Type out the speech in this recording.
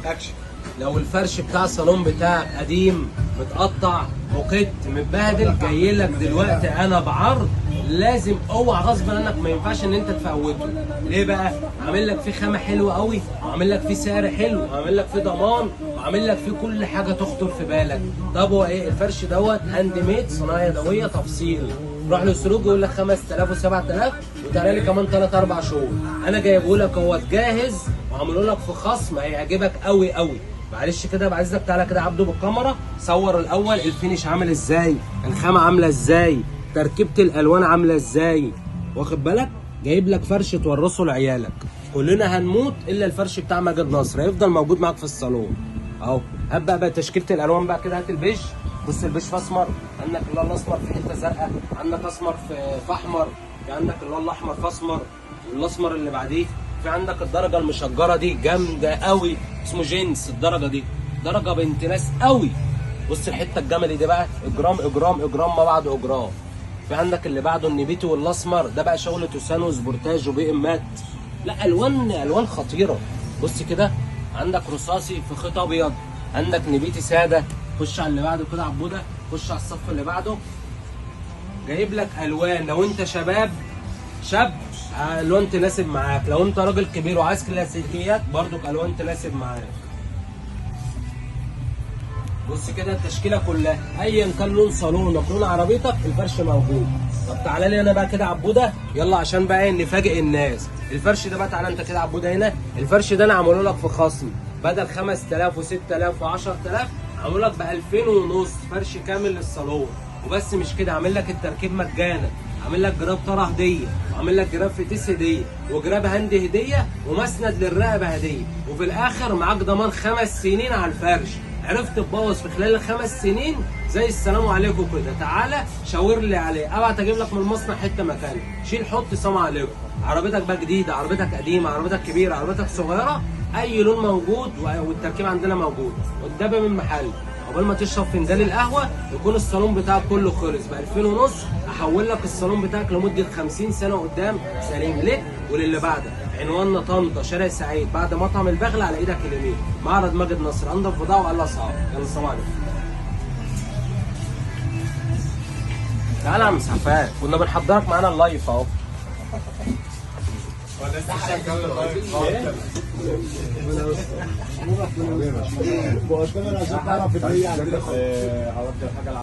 اكشن. لو الفرش بتاع الصالون بتاعك قديم متقطع موكيت متبهدل، جاي لك دلوقتي انا بعرض لازم اوعى غصب عنك، ما ينفعش ان انت تفوته. ليه بقى؟ عامل لك فيه خامه حلوه قوي، وعامل لك فيه سعر حلو، وعامل لك فيه ضمان، وعامل لك فيه كل حاجه تخطر في بالك. طب هو ايه الفرش دوت؟ هاند ميد، صناعه يدويه، تفصيل. روح للسلوك يقول لك 5000 و7000 وتعالى لي كمان 3 4 شهور. انا جايبه لك هو جاهز وعامله لك في خصم هيعجبك قوي قوي. معلش كده بعزك، تعالى كده عبده بالكاميرا صور الاول الفينش عامل ازاي، الخامه عامله ازاي، تركيبه الالوان عامله ازاي، واخد بالك؟ جايب لك فرش تورثه لعيالك. كلنا هنموت الا الفرش بتاع ماجد نصر هيفضل موجود معاك في الصالون اهو. هات بقى تشكيله الالوان بقى كده، هات البيج. بص البيج في اسمر، عندك اللون الاصفر في حته زرقاء، عندك اسمر في احمر، في عندك اللون الاحمر في اسمر، والاسمر اللي بعديه في عندك الدرجه المشجره دي جامده قوي، اسمه جينز. الدرجه دي درجه بنت ناس قوي. بص الحته الجملي دي بقى اجرام اجرام اجرام ما بعد اجرام. في عندك اللي بعده النبيتي والاسمر، ده بقى شغل توسانو وسبورتاج وبي امات. لا الوان خطيره. بص كده عندك رصاصي في خيط ابيض، عندك نبيتي ساده. خش على اللي بعده كده عبوده، خش على الصف اللي بعده. جايب لك الوان لو انت شاب الوان تناسب معاك، لو انت راجل كبير وعايز كلاسيكيات برضك الوان تناسب معاك. بص كده التشكيله كلها ايا كان لون صالونك لون عربيتك الفرش موجود. طب تعالى لي انا بقى كده عبوده، يلا عشان بقى نفاجئ الناس. الفرش ده بقى تعالى انت كده عبوده هنا، الفرش ده انا عامله لك في خصم بدل 5000 و6000 و10000 عامله لك ب 2000 ونص فرش كامل للصالون. وبس مش كده، عامل لك التركيب مجانا، عامل لك جراب طرح هديه، وعامل لك جراب فتيس هديه، وجراب هاند هديه، ومسند للرقبه هديه، وفي الاخر معاك ضمان 5 سنين على الفرش. عرفت تبوظ في خلال ال5 سنين زي السلام عليكم كده، تعالى شاور لي عليه، ابعت اجيب لك من المصنع حته مكانه، شيل حط سلام عليكم. عربيتك بقى جديده، عربيتك قديمه، عربيتك كبيره، عربيتك صغيره، اي لون موجود والتركيب عندنا موجود. والدبه من محل. قبل ما تشرب فنجان القهوه يكون الصالون بتاعك كله خلص ب 2000 ونص، احول لك الصالون بتاعك لمده 50 سنه قدام سليم ليك وللي بعدك. عنواننا طنطا شارع سعيد بعد مطعم البغل على ايدك اليمين، معرض ماجد نصر، انضف بضاعه واقل اسعار. يلا السلام عليكم. تعالى يا عم سعفان، كنا بنحضرك معانا اللايف اهو. هو الثمن عشان تعرف ان هي عندنا